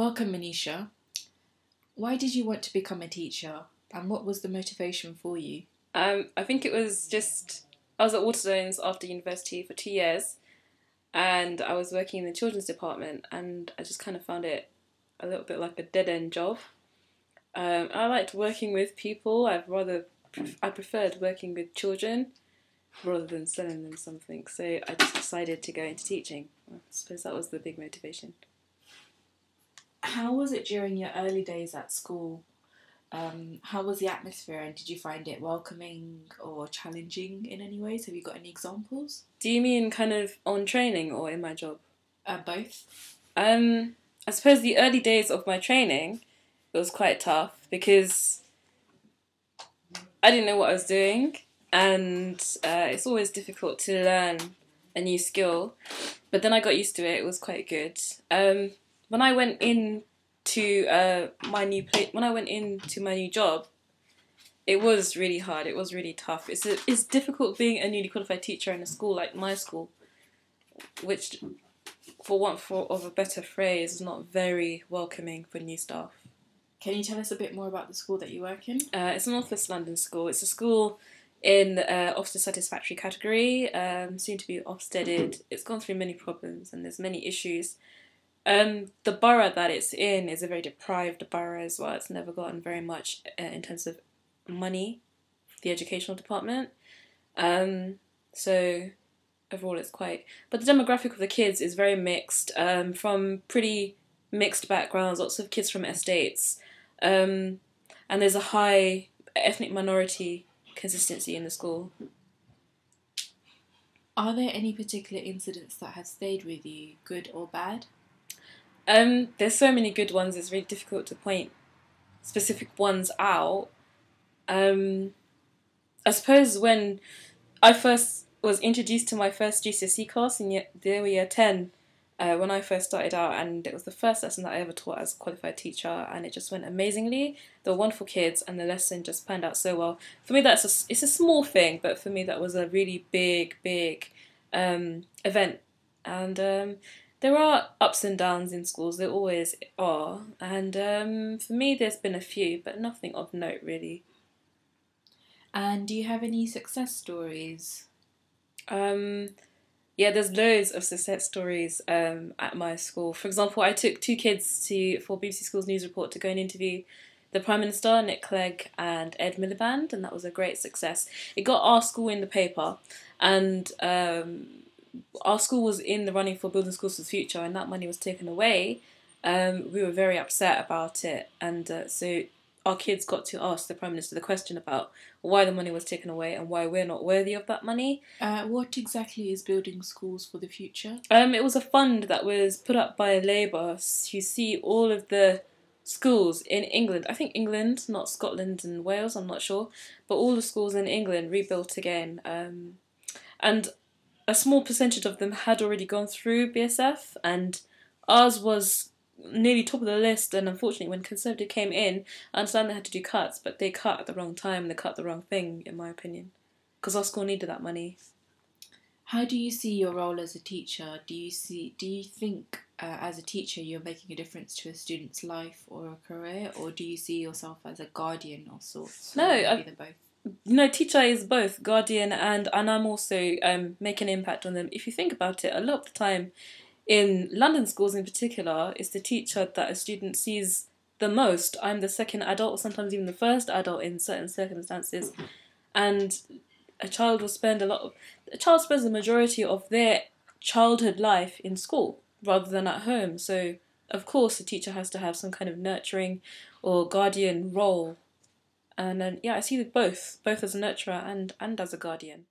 Welcome, Manisha. Why did you want to become a teacher, and what was the motivation for you? I think it was just I was at Waterstones after university for 2 years, and I was working in the children's department, and I just kind of found it a little bit like a dead end job. I liked working with people. I preferred working with children rather than selling them something. So I just decided to go into teaching. I suppose that was the big motivation. How was it during your early days at school? How was the atmosphere, and did you find it welcoming or challenging in any ways? Have you got any examples? Do you mean kind of on training or in my job? Both. I suppose the early days of my training, it was quite tough because I didn't know what I was doing, and it's always difficult to learn a new skill. But then I got used to it. It was quite good. When I went into when I went into my new job, it was really hard. It was really tough. It's difficult being a newly qualified teacher in a school like my school, which, for want of a better phrase, is not very welcoming for new staff. Can you tell us a bit more about the school that you work in? It's a North West London school. It's a school in Ofsted Satisfactory category, soon to be Ofsteded. It's gone through many problems and there's many issues. The borough that it's in is a very deprived borough as well. It's never gotten very much in terms of money, the educational department. So overall it's quite... But the demographic of the kids is very mixed, from pretty mixed backgrounds, lots of kids from estates. And there's a high ethnic minority consistency in the school. Are there any particular incidents that have stayed with you, good or bad? There's so many good ones, it's really difficult to point specific ones out. I suppose when I first was introduced to my first GCSE class in year 10, when I first started out, and it was the first lesson that I ever taught as a qualified teacher, and it just went amazingly. They were wonderful kids, and the lesson just panned out so well. For me, it's a small thing, but for me, that was a really big event. And there are ups and downs in schools, there always are. And for me, there's been a few, but nothing of note, really. And do you have any success stories? Yeah, there's loads of success stories at my school. For example, I took two kids for BBC Schools News Report to go and interview the Prime Minister, Nick Clegg and Ed Miliband, and that was a great success. It got our school in the paper, and our school was in the running for Building Schools for the Future, and that money was taken away. We were very upset about it, and so our kids got to ask the Prime Minister the question about why the money was taken away and why we're not worthy of that money. What exactly is Building Schools for the Future? It was a fund that was put up by Labour to see all of the schools in England, I think England, not Scotland and Wales, I'm not sure, but all the schools in England rebuilt again. And a small percentage of them had already gone through BSF, and ours was nearly top of the list. And unfortunately, when Conservative came in, I understand they had to do cuts, but they cut at the wrong time and they cut the wrong thing, in my opinion, because our school needed that money. How do you see your role as a teacher? Do you think as a teacher you're making a difference to a student's life or a career, or do you see yourself as a guardian of sorts? No, both. No, teacher is both guardian and I'm also making an impact on them. If you think about it, a lot of the time in London schools in particular, it's the teacher that a student sees the most. I'm the second adult, or sometimes even the first adult in certain circumstances, and a child spends the majority of their childhood life in school rather than at home. So of course the teacher has to have some kind of nurturing or guardian role. And then, yeah, I see both as a nurturer and as a guardian.